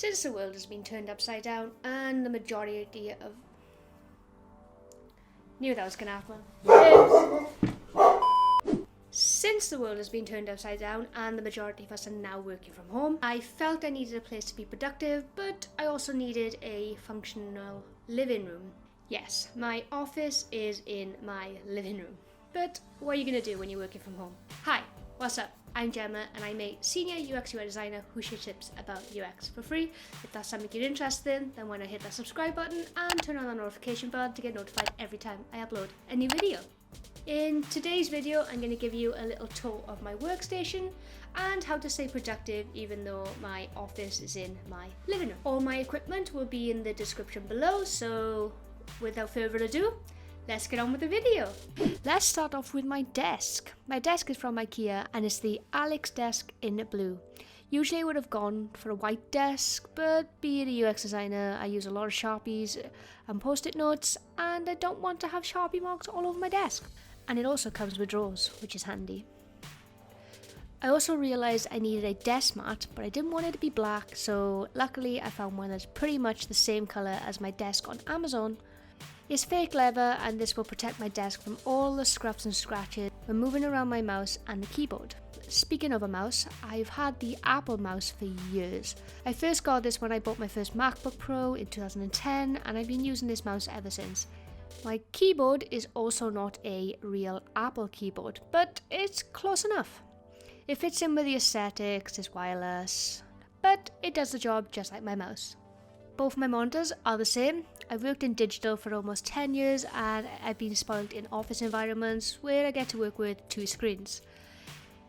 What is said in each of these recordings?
Since the world has been turned upside down and the majority of... Knew that was going to happen. Since the world has been turned upside down and the majority of us are now working from home, I felt I needed a place to be productive, but I also needed a functional living room. Yes, my office is in my living room. But what are you going to do when you're working from home? Hi, what's up? I'm Gemma and I'm a senior UX UI designer who shares tips about UX for free. If that's something you're interested in, then why not hit that subscribe button and turn on the notification bell to get notified every time I upload a new video. In today's video, I'm going to give you a little tour of my workstation and how to stay productive even though my office is in my living room. All my equipment will be in the description below, so without further ado, let's get on with the video. Let's start off with my desk. My desk is from IKEA and it's the Alex desk in blue. Usually I would have gone for a white desk, but being a UX designer, I use a lot of Sharpies and post-it notes, and I don't want to have Sharpie marks all over my desk. And it also comes with drawers, which is handy. I also realised I needed a desk mat, but I didn't want it to be black, so luckily I found one that's pretty much the same colour as my desk on Amazon. It's fake leather and this will protect my desk from all the scuffs and scratches when moving around my mouse and the keyboard. Speaking of a mouse, I've had the Apple mouse for years. I first got this when I bought my first MacBook Pro in 2010 and I've been using this mouse ever since. My keyboard is also not a real Apple keyboard, but it's close enough. It fits in with the aesthetics, it's wireless, but it does the job just like my mouse. Both my monitors are the same. I've worked in digital for almost 10 years and I've been spoiled in office environments where I get to work with two screens.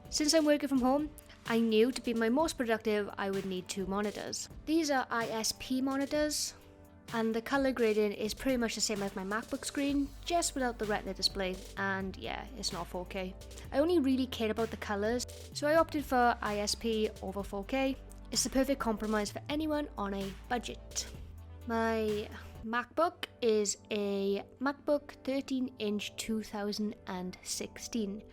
Since I'm working from home, I knew to be my most productive I would need two monitors. These are ISP monitors and the colour grading is pretty much the same as my MacBook screen, just without the Retina display, and yeah, it's not 4K. I only really care about the colours, so I opted for ISP over 4K. It's the perfect compromise for anyone on a budget. My MacBook is a MacBook 13-inch 2016.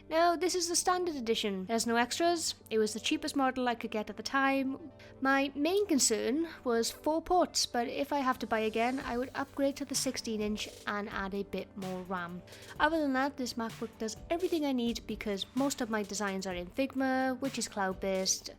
Now, this is the standard edition. There's no extras. It was the cheapest model I could get at the time. My main concern was 4 ports, but if I have to buy again, I would upgrade to the 16-inch and add a bit more RAM. Other than that, this MacBook does everything I need because most of my designs are in Figma, which is cloud-based,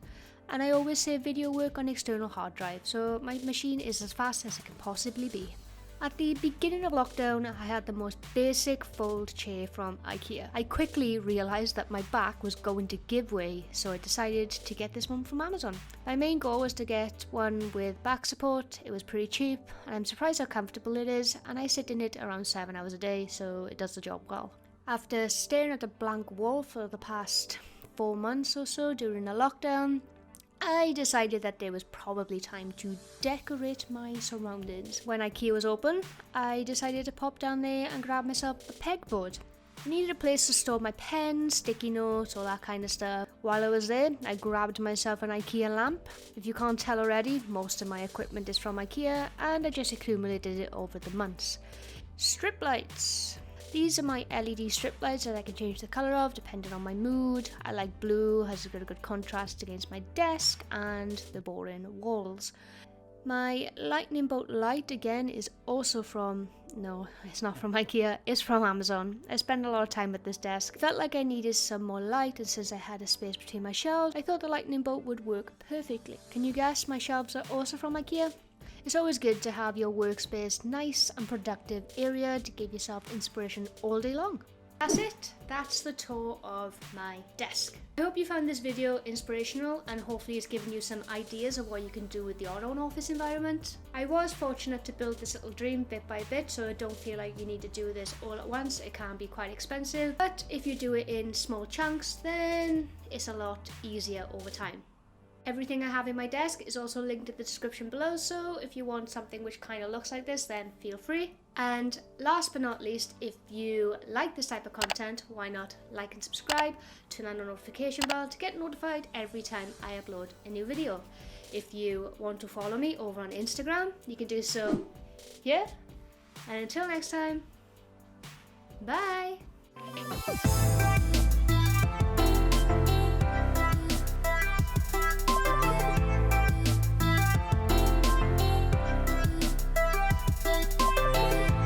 and I always save video work on external hard drive, so my machine is as fast as it can possibly be. At the beginning of lockdown, I had the most basic fold chair from IKEA. I quickly realised that my back was going to give way, so I decided to get this one from Amazon. My main goal was to get one with back support. It was pretty cheap, and I'm surprised how comfortable it is, and I sit in it around 7 hours a day, so it does the job well. After staring at a blank wall for the past 4 months or so during the lockdown, I decided that there was probably time to decorate my surroundings. When IKEA was open, I decided to pop down there and grab myself a pegboard. I needed a place to store my pens, sticky notes, all that kind of stuff. While I was there, I grabbed myself an IKEA lamp. If you can't tell already, most of my equipment is from IKEA and I just accumulated it over the months. Strip lights. These are my LED strip lights that I can change the colour of depending on my mood. I like blue, has a good contrast against my desk and the boring walls. My lightning bolt light again is also from, no, it's not from IKEA, it's from Amazon. I spend a lot of time at this desk. Felt like I needed some more light, and since I had a space between my shelves, I thought the lightning bolt would work perfectly. Can you guess my shelves are also from IKEA? It's always good to have your workspace nice and productive area to give yourself inspiration all day long. That's it. That's the tour of my desk. I hope you found this video inspirational and hopefully it's given you some ideas of what you can do with your own office environment. I was fortunate to build this little dream bit by bit, so don't feel like you need to do this all at once. It can be quite expensive, but if you do it in small chunks, then it's a lot easier over time. Everything I have in my desk is also linked in the description below, so if you want something which kind of looks like this, then feel free. And last but not least, if you like this type of content, why not like and subscribe, turn on the notification bell to get notified every time I upload a new video. If you want to follow me over on Instagram, you can do so here. And until next time, bye!